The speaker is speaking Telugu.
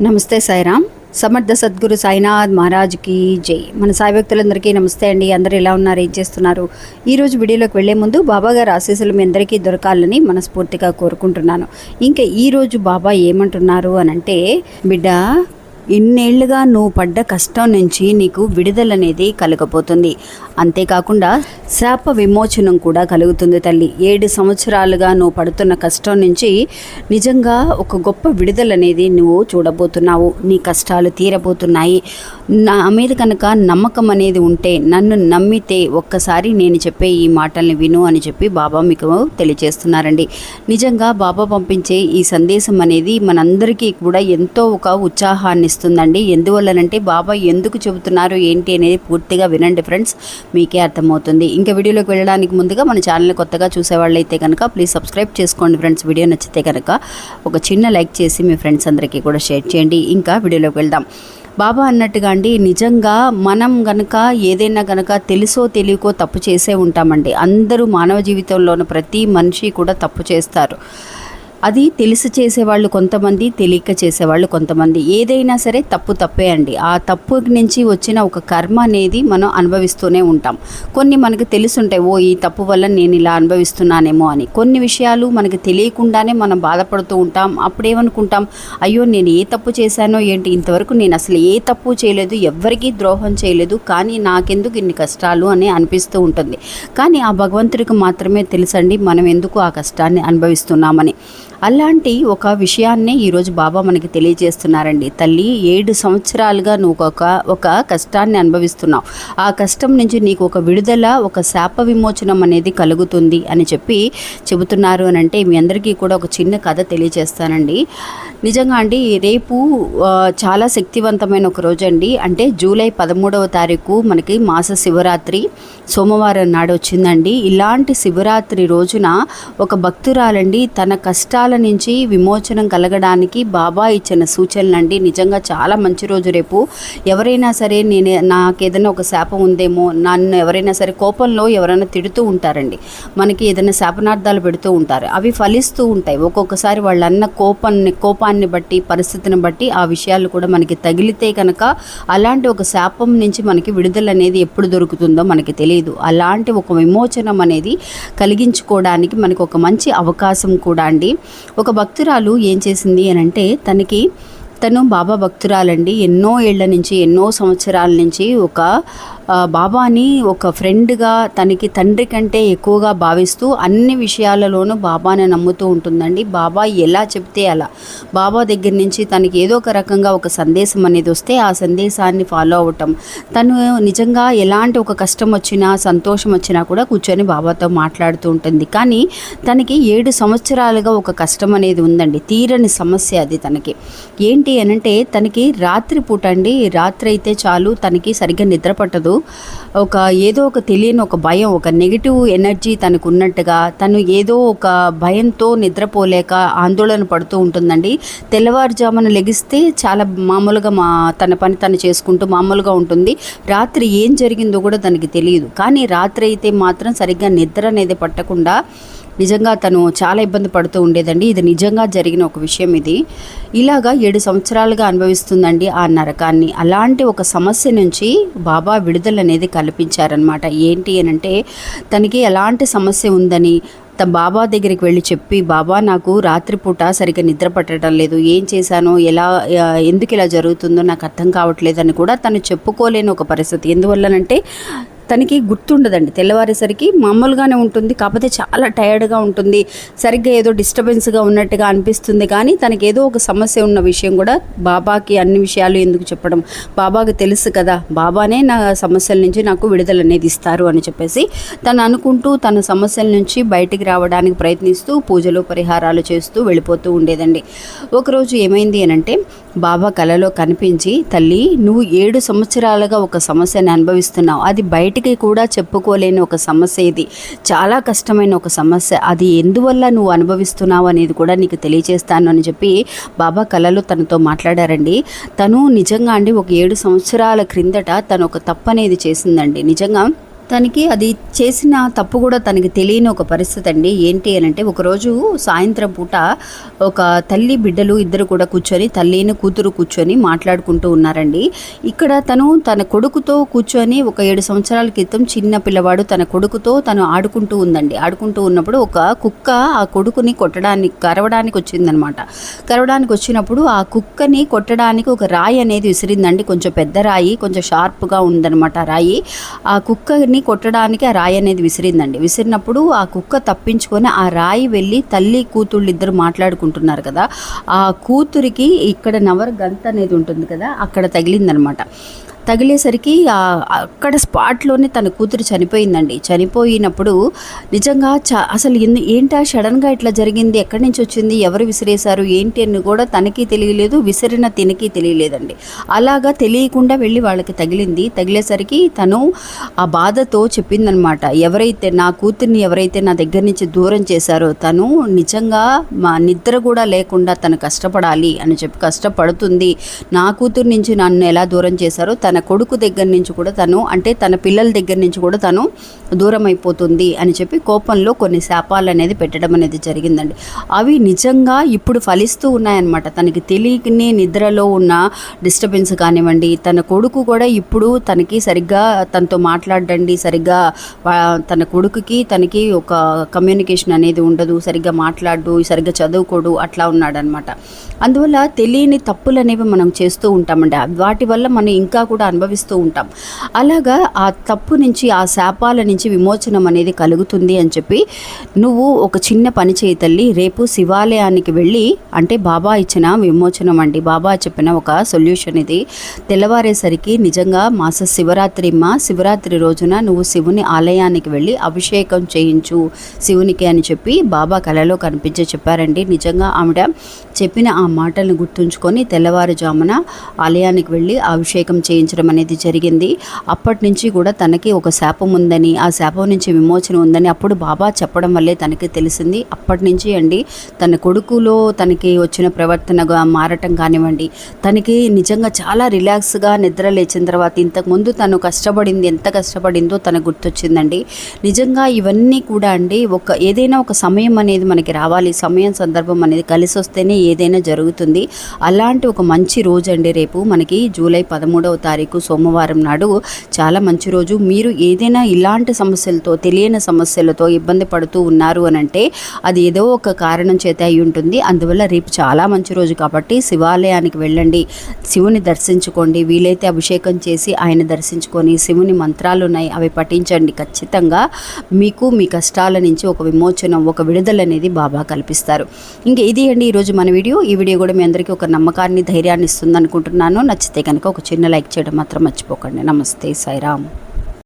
నమస్తే సాయిరామ్. సమర్థ సద్గురు సాయినాథ్ మహారాజ్కి జై. మన సాయి భక్తులందరికీ నమస్తే అండి. అందరూ ఎలా ఉన్నారు, ఏం చేస్తున్నారు? ఈరోజు వీడియోలోకి వెళ్లే ముందు బాబా గారి ఆశీస్సులు మీ అందరికీ దొరకాలని మనస్ఫూర్తిగా కోరుకుంటున్నాను. ఇంకా ఈరోజు బాబా ఏమంటున్నారు అనంటే, బిడ్డ, ఇన్నేళ్లుగా నువ్వు పడ్డ కష్టం నుంచి నీకు విడుదల అనేది కలగబోతుంది. అంతేకాకుండా శాప విమోచనం కూడా కలుగుతుంది తల్లి. 7 సంవత్సరాలుగా నువ్వు పడుతున్న కష్టం నుంచి నిజంగా ఒక గొప్ప విడుదల అనేది నువ్వు చూడబోతున్నావు. నీ కష్టాలు తీరబోతున్నాయి. నా మీద కనుక నమ్మకం అనేది ఉంటే, నన్ను నమ్మితే ఒక్కసారి నేను చెప్పే ఈ మాటల్ని విను అని చెప్పి బాబా మీకు తెలియజేస్తున్నారండి. నిజంగా బాబా పంపించే ఈ సందేశం అనేది మనందరికీ కూడా ఎంతో ఒక ఉత్సాహాన్ని ఇస్తుందండి. ఎందువల్లనంటే బాబా ఎందుకు చెబుతున్నారు ఏంటి అనేది పూర్తిగా వినండి ఫ్రెండ్స్, మీకే అర్థమవుతుంది. ఇంకా వీడియోలోకి వెళ్ళడానికి ముందుగా మన ఛానల్ని కొత్తగా చూసేవాళ్ళు అయితే కనుక ప్లీజ్ సబ్స్క్రైబ్ చేసుకోండి ఫ్రెండ్స్. వీడియో నచ్చితే కనుక ఒక చిన్న లైక్ చేసి మీ ఫ్రెండ్స్ అందరికీ కూడా షేర్ చేయండి. ఇంకా వీడియోలోకి వెళ్దాం. బాబా అన్నట్టుగా అండి, నిజంగా మనం గనక ఏదైనా గనక తెలుసో తెలియకో తప్పు చేసే ఉంటామండి. అందరూ మానవ జీవితంలోని ప్రతి మనిషి కూడా తప్పు చేస్తారు. అది తెలిసి చేసేవాళ్ళు కొంతమంది, తెలియక చేసేవాళ్ళు కొంతమంది. ఏదైనా సరే తప్పు తప్పే అండి. ఆ తప్పు నుంచి వచ్చిన ఒక కర్మ అనేది మనం అనుభవిస్తూనే ఉంటాం. కొన్ని మనకు తెలుసుంటాయి, ఓ ఈ తప్పు వల్ల నేను ఇలా అనుభవిస్తున్నానేమో అని. కొన్ని విషయాలు మనకు తెలియకుండానే మనం బాధపడుతూ ఉంటాం. అప్పుడేమనుకుంటాం, అయ్యో నేను ఏ తప్పు చేశానో ఏంటి, ఇంతవరకు నేను అసలు ఏ తప్పు చేయలేదు, ఎవ్వరికీ ద్రోహం చేయలేదు, కానీ నాకెందుకు ఇన్ని కష్టాలు అని అనిపిస్తూ ఉంటుంది. కానీ ఆ భగవంతుడికి మాత్రమే తెలుసండి మనం ఎందుకు ఆ కష్టాన్ని అనుభవిస్తున్నామని. అలాంటి ఒక విషయాన్నే ఈరోజు బాబా మనకి తెలియజేస్తున్నారండి. తల్లి, 7 సంవత్సరాలుగా నువ్వు ఒక కష్టాన్ని అనుభవిస్తున్నావు. ఆ కష్టం నుంచి నీకు ఒక విడుదల, ఒక శాప విమోచనం అనేది కలుగుతుంది అని చెప్పి చెబుతున్నారు అని అంటే, మీ అందరికీ కూడా ఒక చిన్న కథ తెలియజేస్తానండి. నిజంగా అండి, రేపు చాలా శక్తివంతమైన ఒక రోజు అండి. అంటే జూలై 13వ తారీఖు మనకి మాస శివరాత్రి సోమవారం నాడు వచ్చిందండి. ఇలాంటి శివరాత్రి రోజున ఒక భక్తురాలండి తన కష్టాల నుంచి విమోచనం కలగడానికి బాబా ఇచ్చిన సూచనలండి. నిజంగా చాలా మంచి రోజు రేపు. ఎవరైనా సరే నాకేదైనా ఒక శాపం ఉందేమో, నన్ను ఎవరైనా సరే కోపంలో ఎవరైనా తిడుతూ ఉంటారండి, మనకి ఏదైనా శాపనార్థాలు పెడుతూ ఉంటారు, అవి ఫలిస్తూ ఉంటాయి. ఒక్కొక్కసారి వాళ్ళన్న కోపాన్ని బట్టి, పరిస్థితిని బట్టి ఆ విషయాలు కూడా మనకి తగిలితే కనుక అలాంటి ఒక శాపం నుంచి మనకి విడుదల అనేది ఎప్పుడు దొరుకుతుందో మనకి తెలియదు. అలాంటి ఒక విమోచనం అనేది కలిగించుకోవడానికి మనకు ఒక మంచి అవకాశం కూడా అండి. ఒక భక్తురాలు ఏం చేసింది అని అంటే, తను బాబా భక్తురాలండి. ఎన్నో ఏళ్ల నుంచి, ఎన్నో సంవత్సరాల నుంచి బాబాని ఒక ఫ్రెండ్గా, తనకి తండ్రి కంటే ఎక్కువగా భావిస్తూ అన్ని విషయాలలోనూ బాబాని నమ్ముతూ ఉంటుందండి. బాబా ఎలా చెప్తే అలా, బాబా దగ్గర నుంచి తనకి ఏదో ఒక రకంగా ఒక సందేశం అనేది వస్తే ఆ సందేశాన్ని ఫాలో అవ్వటం. తను నిజంగా ఎలాంటి ఒక కష్టం వచ్చినా, సంతోషం వచ్చినా కూడా కూర్చొని బాబాతో మాట్లాడుతూ ఉంటుంది. కానీ తనకి 7 సంవత్సరాలుగా ఒక కష్టం అనేది ఉందండి. తీరని సమస్య అది తనకి. ఏంటి అనంటే, తనకి రాత్రి పూట అండి, రాత్రి అయితే చాలు తనకి సరిగ్గా నిద్ర పట్టదు. ఏదో ఒక తెలియని ఒక భయం, ఒక నెగిటివ్ ఎనర్జీ తనకు ఉన్నట్టుగా, తను ఏదో ఒక భయంతో నిద్రపోలేక ఆందోళన పడుతూ ఉంటుందండి. తెల్లవారుజామున లెగిస్తే చాలా మామూలుగా తన పని తను చేసుకుంటూ మామూలుగా ఉంటుంది. రాత్రి ఏం జరిగిందో కూడా తనకి తెలియదు. కానీ రాత్రి అయితే మాత్రం సరిగ్గా నిద్ర అనేది పట్టకుండా నిజంగా తను చాలా ఇబ్బంది పడుతూ ఉండేదండి. ఇది నిజంగా జరిగిన ఒక విషయం. ఇది ఇలాగా 7 సంవత్సరాలుగా అనుభవిస్తుందండి ఆ నరకాన్ని. అలాంటి ఒక సమస్య నుంచి బాబా విడుదల అనేది కల్పించారనమాట. ఏంటి అని అంటే, తనకి ఎలాంటి సమస్య ఉందని బాబా దగ్గరికి వెళ్ళి చెప్పి, బాబా నాకు రాత్రిపూట సరిగ్గా నిద్ర పట్టడం లేదు, ఏం చేశానో, ఎందుకు ఇలా జరుగుతుందో నాకు అర్థం కావట్లేదని కూడా తను చెప్పుకోలేని ఒక పరిస్థితి. ఎందువల్లనంటే తనకి గుర్తుండదండి. తెల్లవారేసరికి మామూలుగానే ఉంటుంది, కాకపోతే చాలా టయర్డ్గా ఉంటుంది, సరిగ్గా ఏదో డిస్టర్బెన్స్గా ఉన్నట్టుగా అనిపిస్తుంది. కానీ తనకి ఏదో ఒక సమస్య ఉన్న విషయం కూడా బాబాకి అన్ని విషయాలు ఎందుకు చెప్పడం, బాబాకి తెలుసు కదా, బాబానే నా సమస్యల నుంచి నాకు విడుదల అనేది ఇస్తారు అని చెప్పేసి తను అనుకుంటూ తన సమస్యల నుంచి బయటికి రావడానికి ప్రయత్నిస్తూ పూజలు పరిహారాలు చేస్తూ వెళ్ళిపోతూ ఉండేదండి. ఒకరోజు ఏమైంది అని అంటే, బాబా కలలో కనిపించి, తల్లి, నువ్వు 7 సంవత్సరాలుగా ఒక సమస్యని అనుభవిస్తున్నావు, అది బయటికి కూడా చెప్పుకోలేని ఒక సమస్య, ఇది చాలా కష్టమైన ఒక సమస్య, అది ఎందువల్ల నువ్వు అనుభవిస్తున్నావు అనేది కూడా నీకు తెలియజేస్తాను అని చెప్పి బాబా కలలో తనతో మాట్లాడారండి. తను నిజంగా అండి ఒక 7 సంవత్సరాల క్రిందట తను ఒక తప్పు అనేది చేసిందండి. నిజంగా తనకి అది చేసిన తప్పు కూడా తనకి తెలియని ఒక పరిస్థితి అండి. ఏంటి అని అంటే, ఒకరోజు సాయంత్రం పూట ఒక తల్లి బిడ్డలు ఇద్దరు కూడా కూర్చొని, తల్లిని కూతురు కూర్చొని మాట్లాడుకుంటూ ఉన్నారండి. ఇక్కడ తను తన కొడుకుతో కూర్చొని ఒక 7 సంవత్సరాల క్రితం చిన్న పిల్లవాడు తన కొడుకుతో తను ఆడుకుంటూ ఉందండి. ఆడుకుంటూ ఉన్నప్పుడు ఒక కుక్క ఆ కొడుకుని కరవడానికి వచ్చిందనమాట. కరవడానికి వచ్చినప్పుడు ఆ కుక్కని కొట్టడానికి ఒక రాయి అనేది విసిరిందండి. కొంచెం పెద్ద రాయి, కొంచెం షార్ప్గా ఉందన్నమాట రాయి. ఆ కుక్కని కొట్టడానికి ఆ రాయి అనేది విసిరిందండి. విసిరినప్పుడు ఆ కుక్క తప్పించుకొని ఆ రాయి వెళ్ళి తల్లి కూతుళ్ళు ఇద్దరు మాట్లాడుకుంటున్నారు కదా, ఆ కూతురికి ఇక్కడ నవర గంత అనేది ఉంటుంది కదా, అక్కడ తగిలిందనమాట. తగిలేసరికి అక్కడ స్పాట్లోనే తన కూతురు చనిపోయిందండి. చనిపోయినప్పుడు నిజంగా అసలు ఏంటా సడన్గా ఇట్లా జరిగింది, ఎక్కడి నుంచి వచ్చింది, ఎవరు విసిరేశారు ఏంటి అని కూడా తనకి తెలియలేదు, విసిరిన తినకి తెలియలేదండి. అలాగా తెలియకుండా వెళ్ళి వాళ్ళకి తగిలింది. తగిలేసరికి తను ఆ బాధతో చెప్పిందనమాట, ఎవరైతే నా కూతుర్ని ఎవరైతే నా దగ్గర నుంచి దూరం చేశారో తను నిజంగా మా నిద్ర కూడా లేకుండా తను కష్టపడాలి అని చెప్పి కష్టపడుతుంది. నా కూతురు నుంచి నన్ను ఎలా దూరం చేశారో తన కొడుకు దగ్గర నుంచి కూడా తను, అంటే తన పిల్లల దగ్గర నుంచి కూడా తను దూరం అయిపోతుంది అని చెప్పి కోపంలో కొన్ని శాపాలు అనేది పెట్టడం అనేది జరిగిందండి. అవి నిజంగా ఇప్పుడు ఫలిస్తూ ఉన్నాయన్నమాట. తనకి తెలియని నిద్రలో ఉన్న డిస్టర్బెన్స్ కానివ్వండి, తన కొడుకు కూడా ఇప్పుడు తనకి సరిగ్గా తనతో మాట్లాడండి, సరిగ్గా తన కొడుకుకి తనకి ఒక కమ్యూనికేషన్ అనేది ఉండదు, సరిగ్గా మాట్లాడు, సరిగ్గా చదువుకోడు, అట్లా ఉన్నాడనమాట. అందువల్ల తెలియని తప్పులు అనేవి మనం చేస్తూ ఉంటామండి. వాటి వల్ల మనం ఇంకా కూడా అనుభవిస్తూ ఉంటాం. అలాగా ఆ తప్పు నుంచి, ఆ శాపాల నుంచి విమోచనం అనేది కలుగుతుంది అని చెప్పి నువ్వు ఒక చిన్న పని చేయి తల్లి. రేపు శివాలయానికి వెళ్ళి, అంటే బాబా ఇచ్చిన విమోచనం అండి, బాబా చెప్పిన ఒక సొల్యూషన్ ఇది. తెల్లవారేసరికి నిజంగా శివరాత్రి రోజున నువ్వు శివుని ఆలయానికి వెళ్ళి అభిషేకం చేయించు శివునికి అని చెప్పి బాబా కలలో కనిపించి చెప్పారండి. నిజంగా ఆవిడ చెప్పిన ఆ మాటలను గుర్తుంచుకొని తెల్లవారుజామున ఆలయానికి వెళ్ళి అభిషేకం చేయించడం అనేది జరిగింది. అప్పటి నుంచి కూడా తనకి ఒక శాపం ఉందని, ఆ శాపం నుంచి విమోచన ఉందని అప్పుడు బాబా చెప్పడం వల్లే తనకి తెలిసింది. అప్పటి నుంచి అండి తన కొడుకులో తనకి వచ్చిన ప్రవర్తనగా మారటం కానివ్వండి, తనకి నిజంగా చాలా రిలాక్స్గా నిద్ర లేచిన తర్వాత ఇంతకుముందు తను కష్టపడింది, ఎంత కష్టపడిందో తనకు గుర్తొచ్చిందండి. నిజంగా ఇవన్నీ కూడా అండి ఏదైనా ఒక సమయం అనేది మనకి రావాలి, సమయం సందర్భం అనేది కలిసి వస్తేనే ఏదైనా జరుగుతుంది. అలాంటి ఒక మంచి రోజు అండి రేపు మనకి జూలై 13వ తారీఖు సోమవారం నాడు చాలా మంచి రోజు. మీరు ఏదైనా ఇలాంటి సమస్యలతో, తెలియని సమస్యలతో ఇబ్బంది పడుతూ ఉన్నారు అని అంటే అది ఏదో ఒక కారణం చేత అయి ఉంటుంది. అందువల్ల రేపు చాలా మంచి రోజు కాబట్టి శివాలయానికి వెళ్ళండి, శివుని దర్శించుకోండి. వీలైతే అభిషేకం చేసి ఆయన దర్శించుకొని శివుని మంత్రాలు ఉన్నాయి అవి పఠించండి. ఖచ్చితంగా మీకు మీ కష్టాల నుంచి ఒక విమోచనం, ఒక విడుదల అనేది బాబా కల్పిస్తారు. ఇంకా ఇది అండి ఈరోజు మన వీడియో. ఈ వీడియో కూడా మీ అందరికీ ఒక నమ్మకాన్ని, ధైర్యాన్ని ఇస్తుంది అనుకుంటున్నాను. నచ్చితే కనుక ఒక చిన్న లైక్ చేయడం మాత్రం మర్చిపోకండి. నమస్తే, సాయిరామ్.